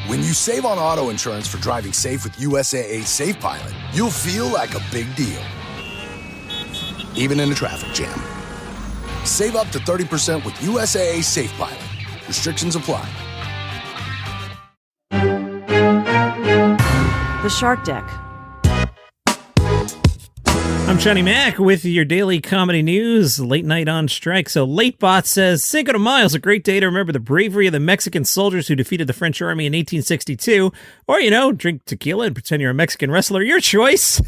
When you save on auto insurance for driving safe with USAA Safe Pilot, you'll feel like a big deal, even in a traffic jam. Save up to 30% with USAA Safe Pilot. Restrictions apply. The Shark Deck. I'm Johnny Mac with your daily comedy news, late night on strike. So LateBot says, Cinco de Mayo is a great day to remember the bravery of the Mexican soldiers who defeated the French army in 1862. Or, drink tequila and pretend you're a Mexican wrestler. Your choice.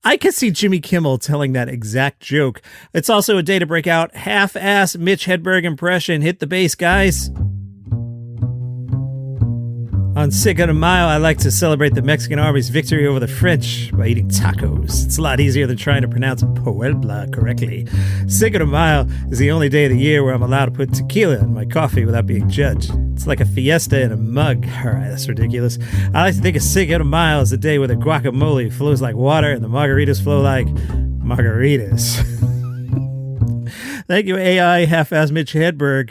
I could see Jimmy Kimmel telling that exact joke. It's also a day to break out half-ass Mitch Hedberg impression. Hit the bass, guys. On Cinco de Mayo, I like to celebrate the Mexican army's victory over the French by eating tacos. It's a lot easier than trying to pronounce Puebla correctly. Cinco de Mayo is the only day of the year where I'm allowed to put tequila in my coffee without being judged. It's like a fiesta in a mug. All right, that's ridiculous. I like to think of Cinco de Mayo as the day where the guacamole flows like water and the margaritas flow like margaritas. Thank you, AI half-ass Mitch Hedberg.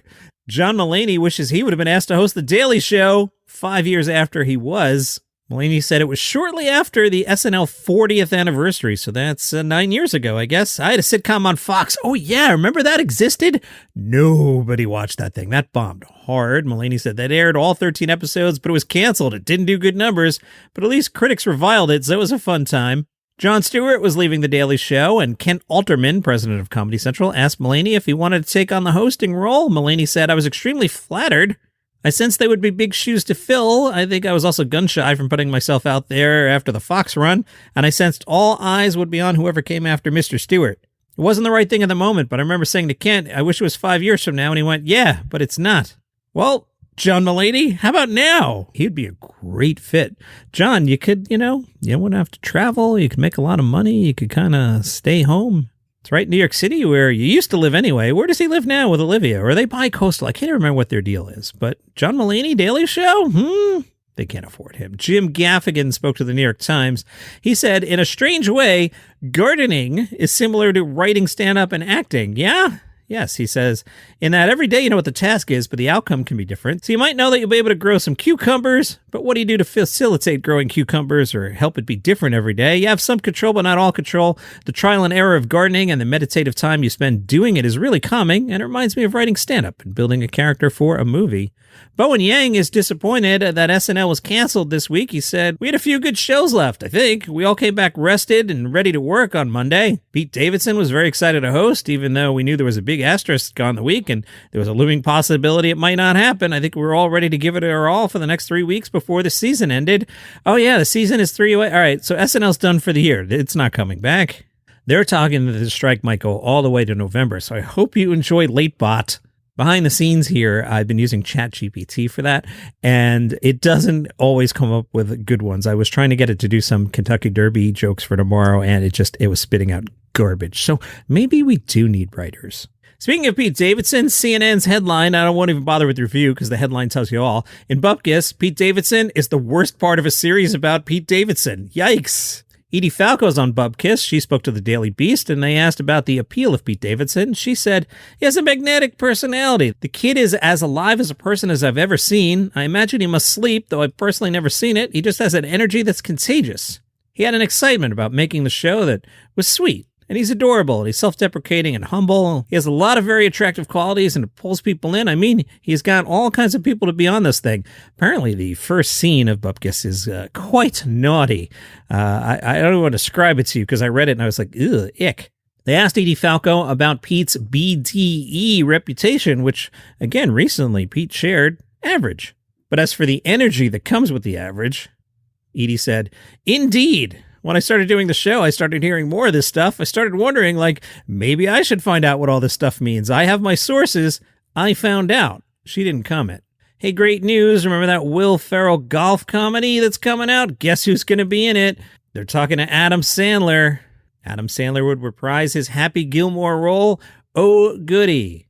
John Mulaney wishes he would have been asked to host The Daily Show 5 years after he was. Mulaney said it was shortly after the SNL 40th anniversary, so that's 9 years ago, I guess. I had a sitcom on Fox. Oh, yeah, remember that existed? Nobody watched that thing. That bombed hard. Mulaney said that aired all 13 episodes, but it was canceled. It didn't do good numbers, but at least critics reviled it, so it was a fun time. Jon Stewart was leaving The Daily Show, and Kent Alterman, president of Comedy Central, asked Mulaney if he wanted to take on the hosting role. Mulaney said, I was extremely flattered. I sensed they would be big shoes to fill. I think I was also gun-shy from putting myself out there after the Fox run, and I sensed all eyes would be on whoever came after Mr. Stewart. It wasn't the right thing at the moment, but I remember saying to Kent, I wish it was 5 years from now, and he went, yeah, but it's not. Well, John Mulaney, how about now? He'd be a great fit. John, you could, you wouldn't have to travel. You could make a lot of money. You could kind of stay home. It's right in New York City where you used to live anyway. Where does he live now with Olivia? Or are they bi-coastal? I can't remember what their deal is. But John Mulaney, Daily Show? They can't afford him. Jim Gaffigan spoke to the New York Times. He said, in a strange way, gardening is similar to writing stand-up and acting. Yeah? Yes, he says, in that every day you know what the task is, but the outcome can be different. So you might know that you'll be able to grow some cucumbers, but what do you do to facilitate growing cucumbers or help it be different every day? You have some control, but not all control. The trial and error of gardening and the meditative time you spend doing it is really calming, and it reminds me of writing stand-up and building a character for a movie. Bowen Yang is disappointed that SNL was canceled this week. He said, we had a few good shows left, I think. We all came back rested and ready to work on Monday. Pete Davidson was very excited to host, even though we knew there was a big asterisk on the week and there was a looming possibility it might not happen. I think we were all ready to give it our all for the next 3 weeks before the season ended. Oh yeah, the season is 3 away. All right, so SNL's done for the year. It's not coming back. They're talking that the strike might go all the way to November, so I hope you enjoy LateBot. Behind the scenes here, I've been using ChatGPT for that, and it doesn't always come up with good ones. I was trying to get it to do some Kentucky Derby jokes for tomorrow, and it was spitting out garbage. So maybe we do need writers. Speaking of Pete Davidson, CNN's headline, I don't want to even bother with the review because the headline tells you all. In Bupkis, Pete Davidson is the worst part of a series about Pete Davidson. Yikes. Edie Falco is on Bupkis. She spoke to the Daily Beast, and they asked about the appeal of Pete Davidson. She said, he has a magnetic personality. The kid is as alive as a person as I've ever seen. I imagine he must sleep, though I've personally never seen it. He just has an energy that's contagious. He had an excitement about making the show that was sweet. And he's adorable, and he's self-deprecating and humble. He has a lot of very attractive qualities, and it pulls people in. I mean, he's got all kinds of people to be on this thing. Apparently, the first scene of Bupkis is quite naughty. I don't want to describe it to you because I read it, and I was like, ugh, ick. They asked Edie Falco about Pete's BDE reputation, which, again, recently Pete shared, average. But as for the energy that comes with the average, Edie said, indeed. When I started doing the show, I started hearing more of this stuff. I started wondering, maybe I should find out what all this stuff means. I have my sources. I found out. She didn't comment. Hey, great news. Remember that Will Ferrell golf comedy that's coming out? Guess who's going to be in it? They're talking to Adam Sandler. Adam Sandler would reprise his Happy Gilmore role. Oh, goody.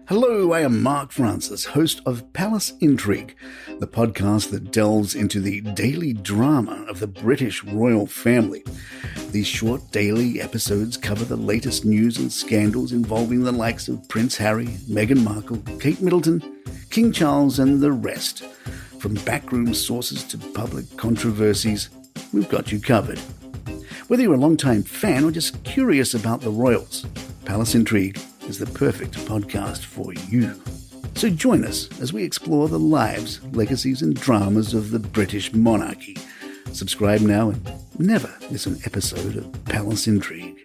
Hello, I am Mark Francis, host of Palace Intrigue, the podcast that delves into the daily drama of the British royal family. These short daily episodes cover the latest news and scandals involving the likes of Prince Harry, Meghan Markle, Kate Middleton, King Charles, and the rest. From backroom sources to public controversies, we've got you covered. Whether you're a long-time fan or just curious about the royals, Palace Intrigue is the perfect podcast for you. So join us as we explore the lives, legacies and dramas of the British monarchy. Subscribe now and never miss an episode of Palace Intrigue.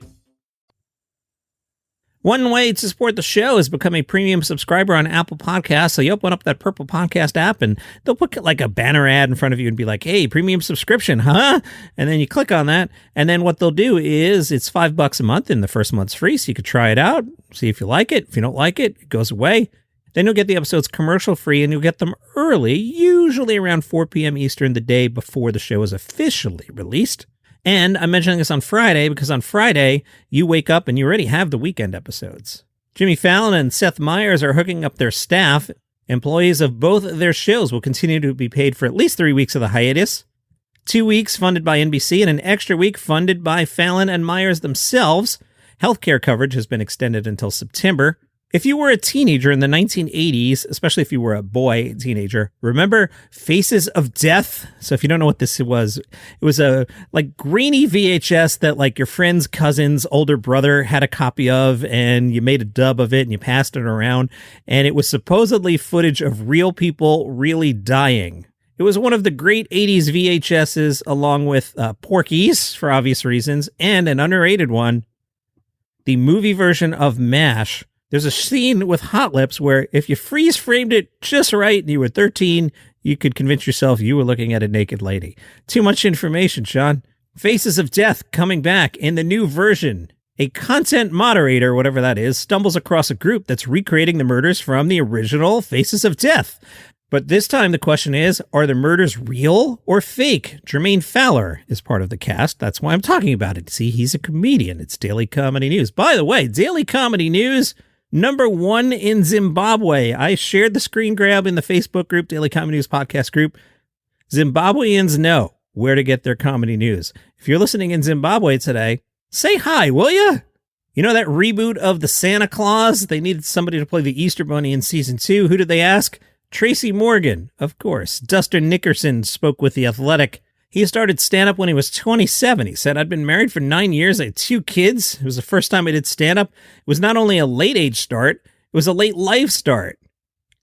One way to support the show is become a premium subscriber on Apple Podcasts. So you open up that purple podcast app and they'll put like a banner ad in front of you and be like, hey, premium subscription, huh? And then you click on that. And then what they'll do is it's $5 a month and the first month's free. So you could try it out, see if you like it. If you don't like it, it goes away. Then you'll get the episodes commercial free and you'll get them early, usually around 4 p.m. Eastern, the day before the show is officially released. And I'm mentioning this on Friday because on Friday, you wake up and you already have the weekend episodes. Jimmy Fallon and Seth Meyers are hooking up their staff. Employees of both their shows will continue to be paid for at least 3 weeks of the hiatus. 2 weeks funded by NBC and an extra week funded by Fallon and Meyers themselves. Healthcare coverage has been extended until September. If you were a teenager in the 1980s, especially if you were a boy teenager, remember Faces of Death? So if you don't know what this was, it was a like grainy VHS that like your friend's cousin's older brother had a copy of and you made a dub of it and you passed it around. And it was supposedly footage of real people really dying. It was one of the great 80s VHSs along with Porky's for obvious reasons and an underrated one, the movie version of MASH. There's a scene with Hot Lips where if you freeze framed it just right and you were 13, you could convince yourself you were looking at a naked lady. Too much information, Sean. Faces of Death coming back in the new version. A content moderator, whatever that is, stumbles across a group that's recreating the murders from the original Faces of Death. But this time the question is, are the murders real or fake? Jermaine Fowler is part of the cast. That's why I'm talking about it. See, he's a comedian. It's Daily Comedy News. By the way, Daily Comedy News, #1 in Zimbabwe. I shared the screen grab in the Facebook group, Daily Comedy News Podcast group. Zimbabweans know where to get their comedy news. If you're listening in Zimbabwe today, say hi, will you? You know that reboot of the Santa Claus? They needed somebody to play the Easter Bunny in season 2. Who did they ask? Tracy Morgan, of course. Dustin Nickerson spoke with The Athletic. He started stand-up when he was 27. He said, I'd been married for 9 years. I had 2 kids. It was the first time I did stand-up. It was not only a late age start, it was a late life start.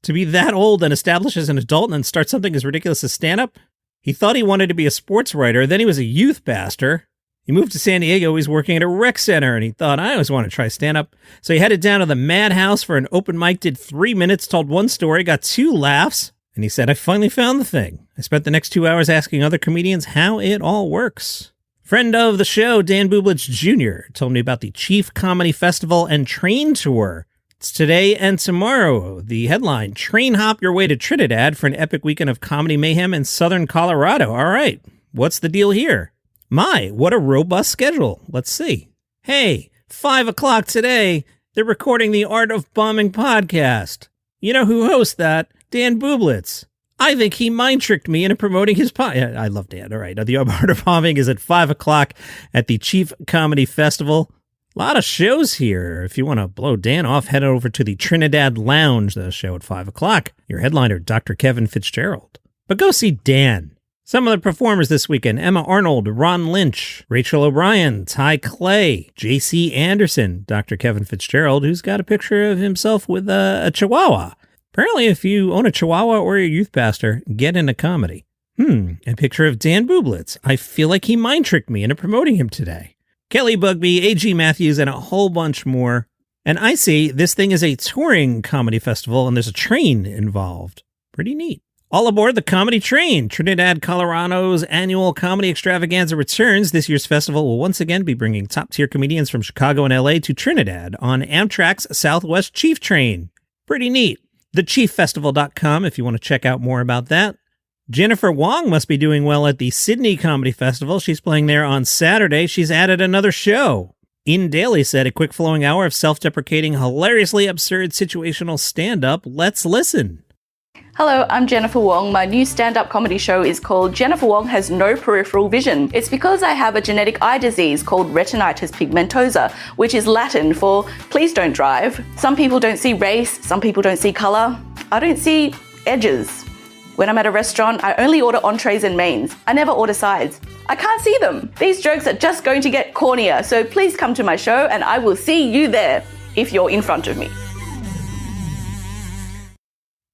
To be that old and established as an adult and then start something as ridiculous as stand-up? He thought he wanted to be a sports writer. Then he was a youth pastor. He moved to San Diego. He was working at a rec center, and he thought, I always want to try stand-up. So he headed down to the Madhouse for an open mic, did 3 minutes, told one story, got 2 laughs. And he said, I finally found the thing. I spent the next 2 hours asking other comedians how it all works. Friend of the show, Dan Bublitz Jr., told me about the Chief Comedy Festival and Train Tour. It's today and tomorrow. The headline, Train Hop Your Way to Trinidad for an epic weekend of comedy mayhem in southern Colorado. All right, what's the deal here? My, what a robust schedule. Let's see. Hey, 5 o'clock today, they're recording the Art of Bombing podcast. You know who hosts that? Dan Bublitz. I think he mind-tricked me into promoting his podcast. I love Dan. All right. Now, the Art of Bombing is at 5 o'clock at the Chief Comedy Festival. A lot of shows here. If you want to blow Dan off, head over to the Trinidad Lounge, the show at 5 o'clock. Your headliner, Dr. Kevin Fitzgerald. But go see Dan. Some of the performers this weekend, Emma Arnold, Ron Lynch, Rachel O'Brien, Ty Clay, J.C. Anderson, Dr. Kevin Fitzgerald, who's got a picture of himself with a chihuahua. Apparently, if you own a chihuahua or you're a youth pastor, get into comedy. A picture of Dan Bublitz. I feel like he mind-tricked me into promoting him today. Kelly Bugby, A.G. Matthews, and a whole bunch more. And I see this thing is a touring comedy festival, and there's a train involved. Pretty neat. All aboard the Comedy Train. Trinidad, Colorado's annual comedy extravaganza returns. This year's festival will once again be bringing top-tier comedians from Chicago and L.A. to Trinidad on Amtrak's Southwest Chief Train. Pretty neat. TheChiefFestival.com if you want to check out more about that. Jennifer Wong must be doing well at the Sydney Comedy Festival. She's playing there on Saturday. She's added another show. In Daily said, a quick flowing hour of self-deprecating, hilariously absurd situational stand-up. Let's listen. Hello, I'm Jennifer Wong. My new stand-up comedy show is called Jennifer Wong Has No Peripheral Vision. It's because I have a genetic eye disease called retinitis pigmentosa, which is Latin for please don't drive. Some people don't see race, some people don't see color. I don't see edges. When I'm at a restaurant, I only order entrees and mains. I never order sides. I can't see them. These jokes are just going to get cornier, so please come to my show and I will see you there if you're in front of me.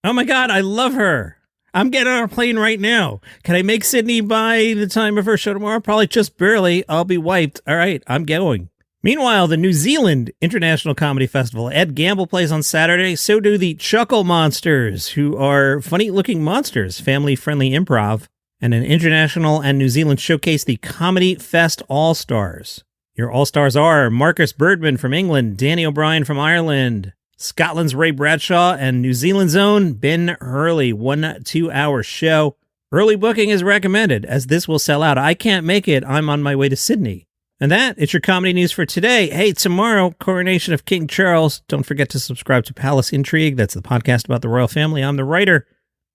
Oh my God, I love her. I'm getting on a plane right now. Can I make Sydney by the time of her show tomorrow? Probably just barely. I'll be wiped. All right, I'm going. Meanwhile, the New Zealand International Comedy Festival, Ed Gamble plays on Saturday. So do the Chuckle Monsters, who are funny-looking monsters, family-friendly improv. And an international and New Zealand showcase, the Comedy Fest All-Stars. Your All-Stars are Marcus Birdman from England, Danny O'Brien from Ireland, Scotland's Ray Bradshaw, and New Zealand's own Ben Hurley. 1 2-hour show. Early booking is recommended, as this will sell out. I can't make it. I'm on my way to Sydney. And it's your comedy news for today. Hey, tomorrow, coronation of King Charles. Don't forget to subscribe to Palace Intrigue. That's the podcast about the royal family. I'm the writer.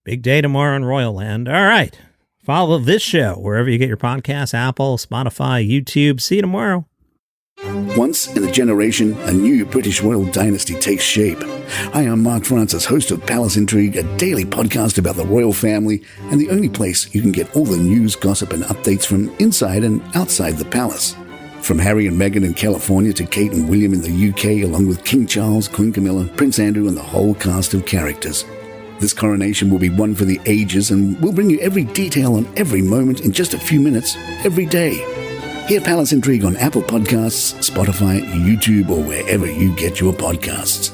Big day tomorrow in Royal Land. All right. Follow this show wherever you get your podcasts, Apple, Spotify, YouTube. See you tomorrow. Once in a generation, a new British royal dynasty takes shape. I am Mark Francis, host of Palace Intrigue, a daily podcast about the royal family, and the only place you can get all the news, gossip, and updates from inside and outside the palace. From Harry and Meghan in California to Kate and William in the UK, along with King Charles, Queen Camilla, Prince Andrew, and the whole cast of characters. This coronation will be one for the ages, and we'll bring you every detail on every moment in just a few minutes, every day. Hear Palace Intrigue on Apple Podcasts, Spotify, YouTube, or wherever you get your podcasts.